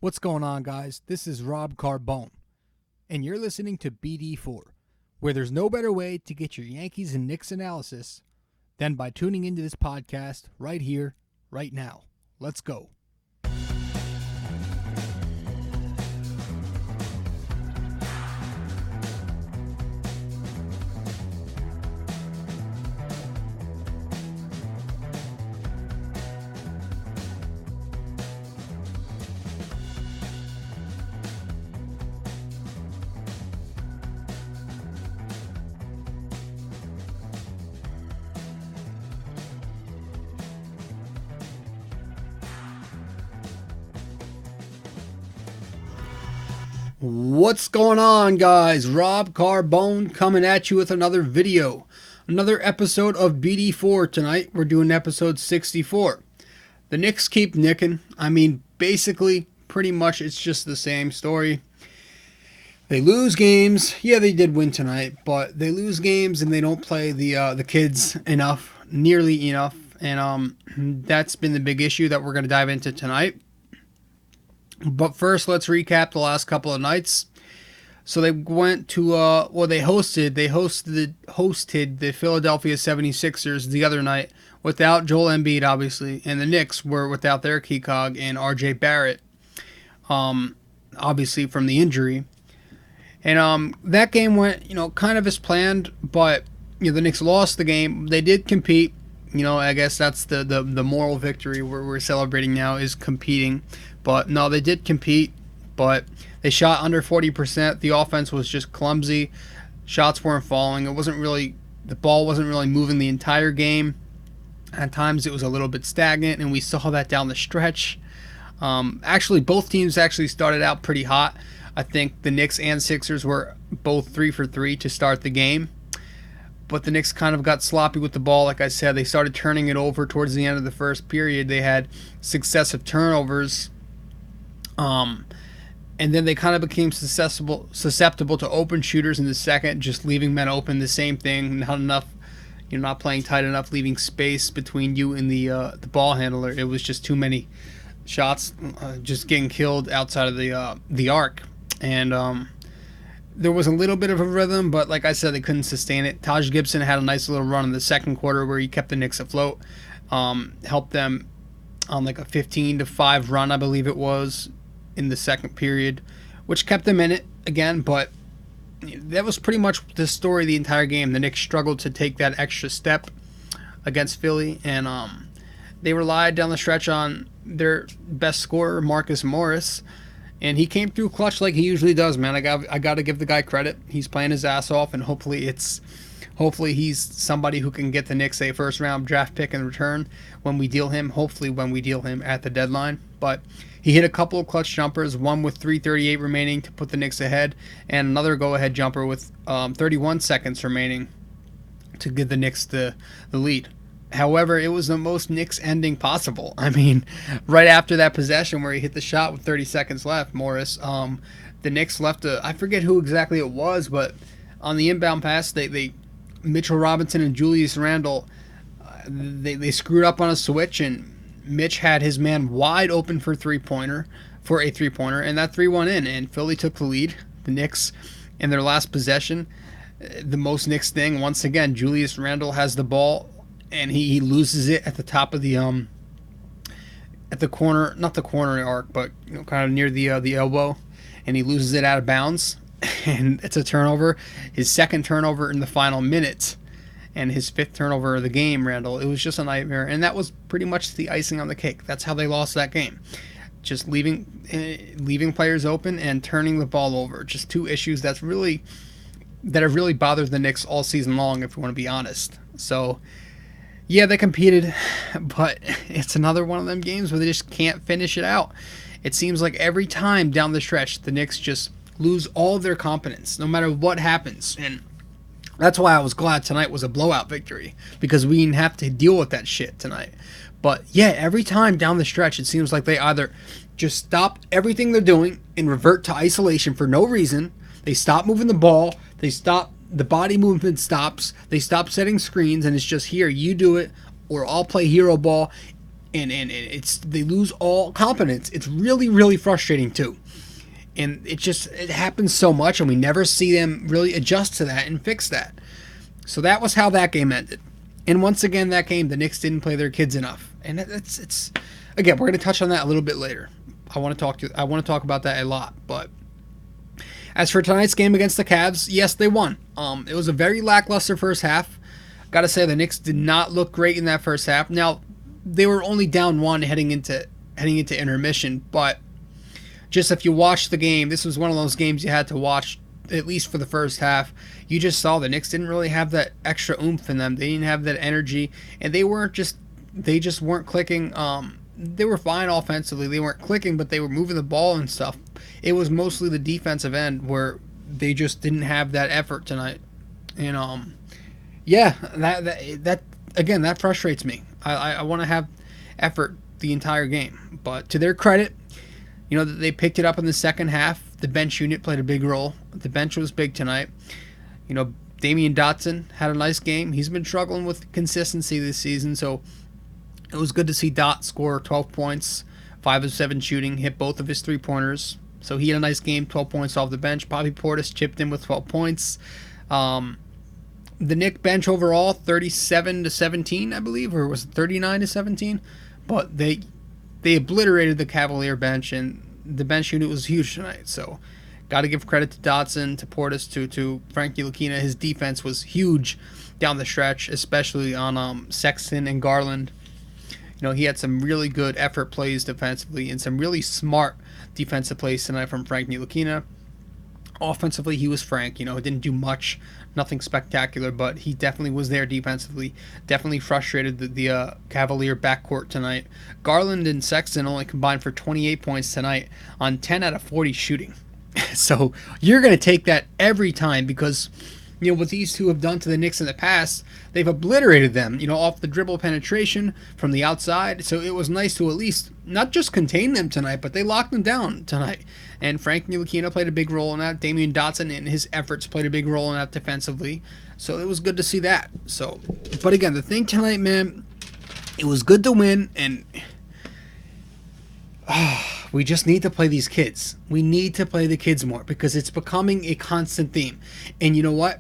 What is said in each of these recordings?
What's going on, guys? This is Rob Carbone, and you're listening to BD4, where there's no better way to get your Yankees and Knicks analysis than by tuning into this podcast right here, right now. Let's go. What's going on, guys? Rob Carbone coming at you with another video. Another episode of BD4 tonight. We're doing episode 64. The Knicks keep nicking. Basically, pretty much it's just the same story. They lose games. Yeah, they did win tonight, but they lose games and they don't play the kids enough, nearly enough. And that's been the big issue that we're going to dive into tonight. But first, let's recap the last couple of nights. So they went to, they hosted the Philadelphia 76ers the other night without Joel Embiid, obviously, and the Knicks were without their key cog and RJ Barrett, obviously from the injury. And that game went, kind of as planned, but the Knicks lost the game. They did compete. I guess that's the moral victory we're celebrating now is competing. But no, they did compete, but they shot under 40%. The offense was just clumsy. Shots weren't falling. The ball wasn't really moving the entire game. At times it was a little bit stagnant, and we saw that down the stretch. Actually, both teams actually started out pretty hot. I think the Knicks and Sixers were both 3 for 3 to start the game. But the Knicks kind of got sloppy with the ball. Like I said, they started turning it over towards the end of the first period. They had successive turnovers. And then they kind of became susceptible to open shooters in the second, just leaving men open. The same thing, not enough, not playing tight enough, leaving space between you and the ball handler. It was just too many shots, just getting killed outside of the arc. And there was a little bit of a rhythm, but like I said, they couldn't sustain it. Taj Gibson had a nice little run in the second quarter where he kept the Knicks afloat, helped them on like a 15-5 run, I believe it was, in the second period, which kept them in it again. But that was pretty much the story of the entire game. The Knicks struggled to take that extra step against Philly, and they relied down the stretch on their best scorer, Marcus Morris, and he came through clutch like he usually does, man. I got to give the guy credit. He's playing his ass off, and hopefully he's somebody who can get the Knicks a first-round draft pick in return when we deal him, hopefully when we deal him at the deadline. But he hit a couple of clutch jumpers, one with 3:38 remaining to put the Knicks ahead, and another go-ahead jumper with 31 seconds remaining to give the Knicks the lead. However, it was the most Knicks ending possible. Right after that possession where he hit the shot with 30 seconds left, Morris, the Knicks left I forget who exactly it was, but on the inbound pass, they Mitchell Robinson and Julius Randle, they screwed up on a switch, and Mitch had his man wide open for a three-pointer, and that three went in, and Philly took the lead. The Knicks, in their last possession, the most Knicks thing, once again, Julius Randle has the ball, and he loses it at the top of the at the corner, not the corner arc, but kind of near the elbow, and he loses it out of bounds, and it's a turnover, his second turnover in the final minute, and his fifth turnover of the game. Randle, it was just a nightmare, and that was pretty much the icing on the cake. That's how they lost that game, just leaving players open and turning the ball over. Just two issues that have really bothered the Knicks all season long, if you want to be honest. So yeah, they competed, but it's another one of them games where they just can't finish it out. It seems like every time down the stretch, the Knicks just lose all of their confidence, no matter what happens. And that's why I was glad tonight was a blowout victory, because we didn't have to deal with that shit tonight. But yeah, every time down the stretch, it seems like they either just stop everything they're doing and revert to isolation for no reason. They stop moving the ball. The body movement stops. They stop setting screens, and it's just, here, you do it, or I'll play hero ball. and they lose all confidence. It's really, really frustrating too. And it happens so much, and we never see them really adjust to that and fix that. So that was how that game ended. And once again, that game, the Knicks didn't play their kids enough. And it's again, we're going to touch on that a little bit later. I want to talk about that a lot. But as for tonight's game against the Cavs, yes, they won. It was a very lackluster first half. Got to say, the Knicks did not look great in that first half. Now, they were only down one heading into intermission, but just if you watch the game, this was one of those games you had to watch at least for the first half. You just saw the Knicks didn't really have that extra oomph in them. They didn't have that energy, and they just weren't clicking. They were fine offensively. They weren't clicking, but they were moving the ball and stuff. It was mostly the defensive end where they just didn't have that effort tonight. And yeah, that again, that frustrates me. I want to have effort the entire game. But to their credit, they picked it up in the second half. The bench unit played a big role. The bench was big tonight. Damian Dotson had a nice game. He's been struggling with consistency this season, so it was good to see Dot score 12 points, 5 of 7 shooting, hit both of his three-pointers. So he had a nice game, 12 points off the bench. Bobby Portis chipped in with 12 points. The Knick bench overall, 37-17, I believe, or was it 39-17? But they obliterated the Cavalier bench, and the bench unit was huge tonight. So got to give credit to Dotson, to Portis, to Frankie Ntilikina. His defense was huge down the stretch, especially on Sexton and Garland. He had some really good effort plays defensively and some really smart defensive plays tonight from Frank Ntilikina. Offensively, he was Frank. Didn't do much, nothing spectacular, but he definitely was there defensively. Definitely frustrated the Cavalier backcourt tonight. Garland and Sexton only combined for 28 points tonight on 10 out of 40 shooting. So you're going to take that every time because, what these two have done to the Knicks in the past, they've obliterated them, off the dribble penetration from the outside. So it was nice to at least not just contain them tonight, but they locked them down tonight. And Frank Ntilikina played a big role in that. Damian Dotson and his efforts played a big role in that defensively. So it was good to see that. So, but again, the thing tonight, man, it was good to win, and we just need to play these kids. We need to play the kids more because it's becoming a constant theme. And you know what?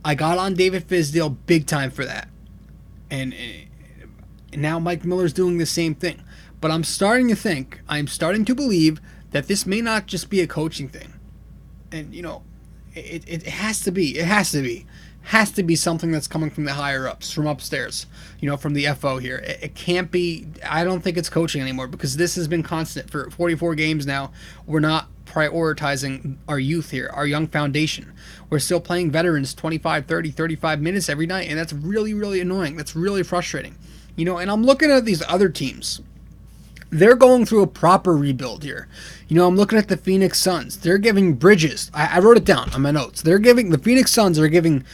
I got on David Fizdale big time for that. And now Mike Miller's doing the same thing. But I'm starting to believe that this may not just be a coaching thing. And, it has to be. It has to be. Has to be something that's coming from the higher-ups, from upstairs, from the FO here. It can't be. I don't think it's coaching anymore because this has been constant for 44 games now. We're not prioritizing our youth here, our young foundation. We're still playing veterans 25, 30, 35 minutes every night, and that's really, really annoying. That's really frustrating. And I'm looking at these other teams. They're going through a proper rebuild here. I'm looking at the Phoenix Suns. They're giving Bridges. I wrote it down on my notes. The Phoenix Suns are giving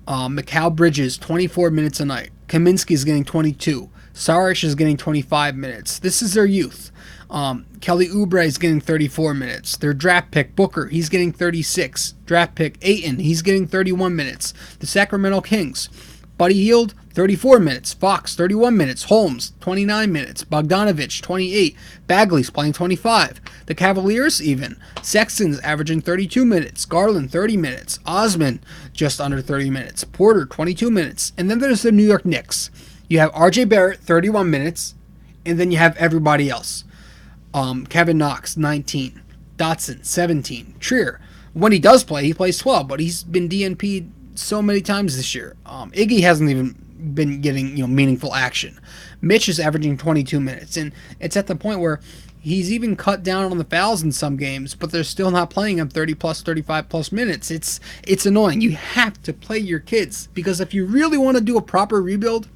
Mikal Bridges 24 minutes a night. Kaminsky's getting 22. Saric is getting 25 minutes. This is their youth. Kelly Oubre is getting 34 minutes. Their draft pick, Booker, he's getting 36. Draft pick, Ayton, he's getting 31 minutes. The Sacramento Kings, Buddy Hield, 34 minutes. Fox, 31 minutes. Holmes, 29 minutes. Bogdanovich, 28. Bagley's playing 25. The Cavaliers, even. Sexton's averaging 32 minutes. Garland, 30 minutes. Osman, just under 30 minutes. Porter, 22 minutes. And then there's the New York Knicks. You have RJ Barrett, 31 minutes. And then you have everybody else. Kevin Knox, 19. Dotson, 17. Trier, when he does play, he plays 12, but he's been DNP'd so many times this year. Iggy hasn't even been getting meaningful action. Mitch is averaging 22 minutes, and it's at the point where he's even cut down on the fouls in some games, but they're still not playing him 30 plus, 35 plus minutes. It's annoying. You have to play your kids because if you really want to do a proper rebuild,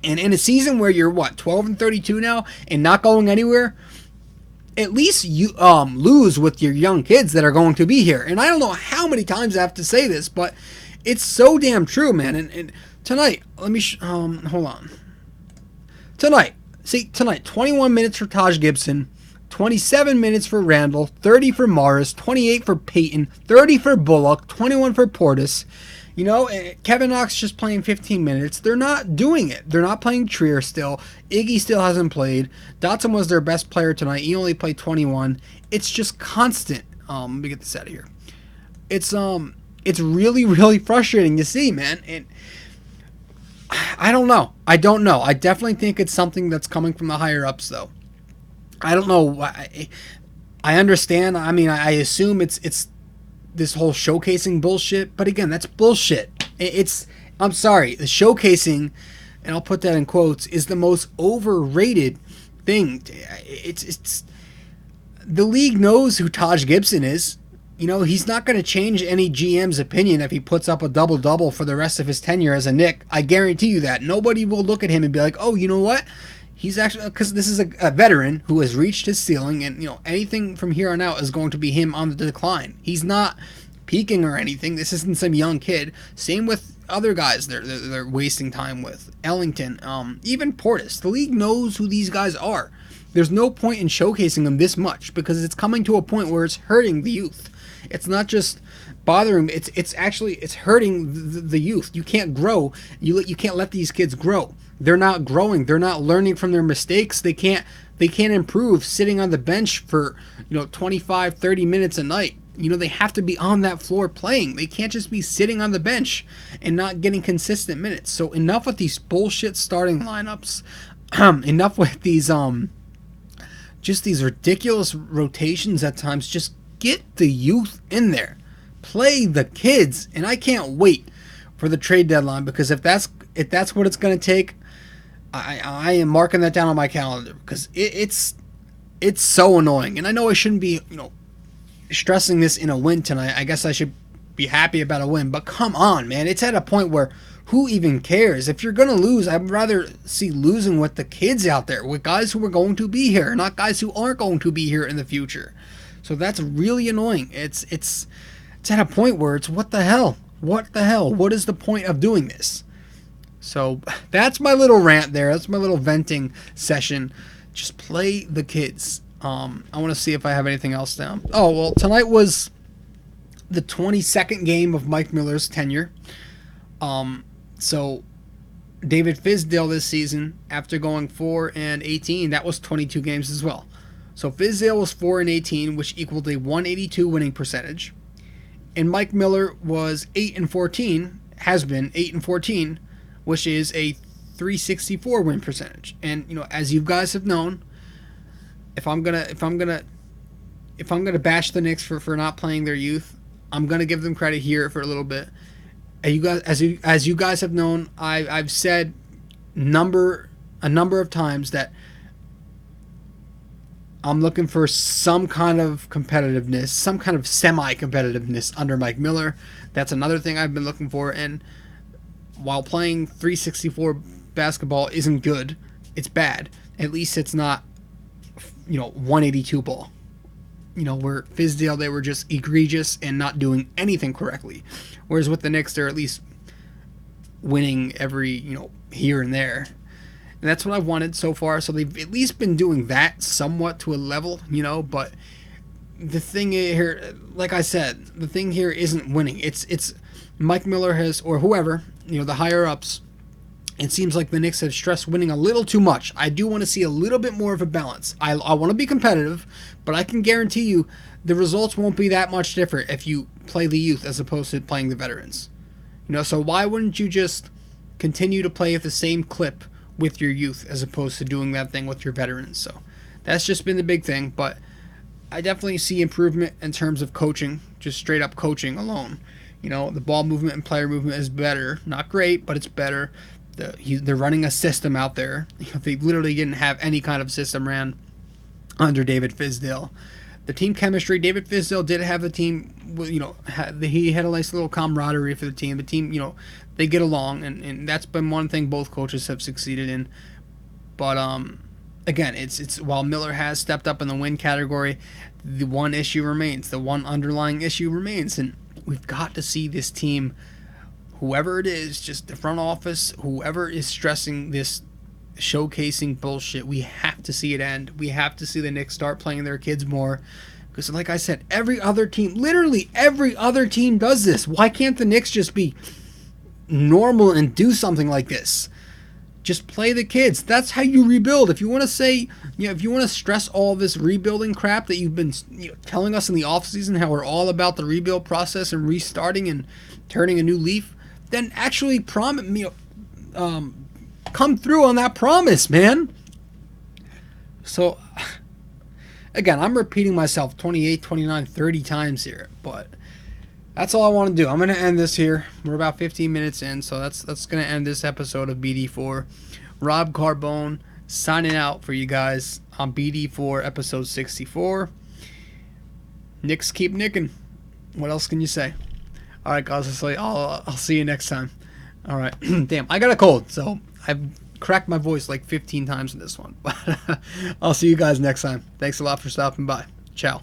and in a season where you're 12-32 now and not going anywhere, at least you lose with your young kids that are going to be here. And I don't know how many times I have to say this, but it's so damn true, man. And tonight, let me hold on. Tonight, 21 minutes for Taj Gibson, 27 minutes for Randall, 30 for Morris, 28 for Peyton, 30 for Bullock, 21 for Portis. Kevin Knox just playing 15 minutes. They're not doing it. They're not playing Trier still. Iggy still hasn't played. Dotson was their best player tonight. He only played 21. It's just constant. Let me get this out of here. It's really, really frustrating to see, man. And I don't know. I definitely think it's something that's coming from the higher ups, though. I don't know. I understand. I mean, I assume it's this whole showcasing bullshit, but again, that's bullshit. I'm sorry, the showcasing, and I'll put that in quotes, is the most overrated thing. It's the league knows who Taj Gibson is. He's not going to change any GM's opinion if he puts up a double-double for the rest of his tenure as a Knick. I guarantee you that. Nobody will look at him and be like, oh, you know what? He's actually, because this is a veteran who has reached his ceiling, and anything from here on out is going to be him on the decline. He's not peaking or anything. This isn't some young kid. Same with other guys they're wasting time with. Ellington, even Portis. The league knows who these guys are. There's no point in showcasing them this much because it's coming to a point where it's hurting the youth. It's not just bothering. It's hurting the youth. You can't grow. You can't let these kids grow. They're not growing. They're not learning from their mistakes. They can't improve sitting on the bench for 25, 30 minutes a night. They have to be on that floor playing. They can't just be sitting on the bench and not getting consistent minutes. So enough with these bullshit starting lineups. Enough with these just these ridiculous rotations at times. Just get the youth in there. Play the kids. And I can't wait for the trade deadline because if that's what it's going to take, I am marking that down on my calendar because it's so annoying. And I know I shouldn't be, stressing this in a win tonight. I guess I should be happy about a win. But come on, man. It's at a point where who even cares? If you're going to lose, I'd rather see losing with the kids out there, with guys who are going to be here, not guys who aren't going to be here in the future. So that's really annoying. It's at a point where it's what the hell? What the hell? What is the point of doing this? So that's my little rant there. That's my little venting session. Just play the kids. I want to see if I have anything else down. Oh, well, tonight was the 22nd game of Mike Miller's tenure. So David Fizdale this season, after going 4-18, that was 22 games as well. So Fizdale was 4-18, which equaled a 182 winning percentage. And Mike Miller was 8-14, has been 8-14, which is a 364 win percentage. And as you guys have known, if I'm gonna bash the Knicks for not playing their youth, I'm gonna give them credit here for a little bit. And you guys, as you guys have known, I've said a number of times that I'm looking for some kind of competitiveness, some kind of semi-competitiveness under Mike Miller. That's another thing I've been looking for. And while playing 364 basketball isn't good, it's bad. At least it's not, 182 ball. Where Fizdale, they were just egregious and not doing anything correctly. Whereas with the Knicks, they're at least winning every, here and there. And that's what I've wanted so far. So they've at least been doing that somewhat to a level, but the thing here, like I said, the thing here isn't winning. It's Mike Miller has, or whoever, the higher ups, it seems like the Knicks have stressed winning a little too much. I do want to see a little bit more of a balance. I want to be competitive, but I can guarantee you the results won't be that much different if you play the youth as opposed to playing the veterans. So why wouldn't you just continue to play at the same clip with your youth as opposed to doing that thing with your veterans? So that's just been the big thing, but I definitely see improvement in terms of coaching, just straight up coaching alone. The ball movement and player movement is better. Not great, but it's better. They're running a system out there. They literally didn't have any kind of system ran under David Fizdale. The team chemistry, David Fizdale did have the team, he had a nice little camaraderie for the team. The team, they get along, and that's been one thing both coaches have succeeded in. But again, it's while Miller has stepped up in the win category, the one issue remains. The one underlying issue remains, and we've got to see this team, whoever it is, just the front office, whoever is stressing this showcasing bullshit, we have to see it end. We have to see the Knicks start playing their kids more. Because like I said, every other team, literally every other team does this. Why can't the Knicks just be normal and do something like this. Just play the kids. That's how you rebuild. If you want to say, if you want to stress all this rebuilding crap that you've been telling us in the offseason, how we're all about the rebuild process and restarting and turning a new leaf, then actually come through on that promise, man. So, again, I'm repeating myself 28, 29, 30 times here, but that's all I want to do. I'm going to end this here. We're about 15 minutes in, so that's going to end this episode of BD4. Rob Carbone signing out for you guys on BD4 episode 64. Knicks keep nicking. What else can you say? All right, guys. I'll see you next time. All right. Damn, I got a cold, so I've cracked my voice like 15 times in this one. But I'll see you guys next time. Thanks a lot for stopping by. Ciao.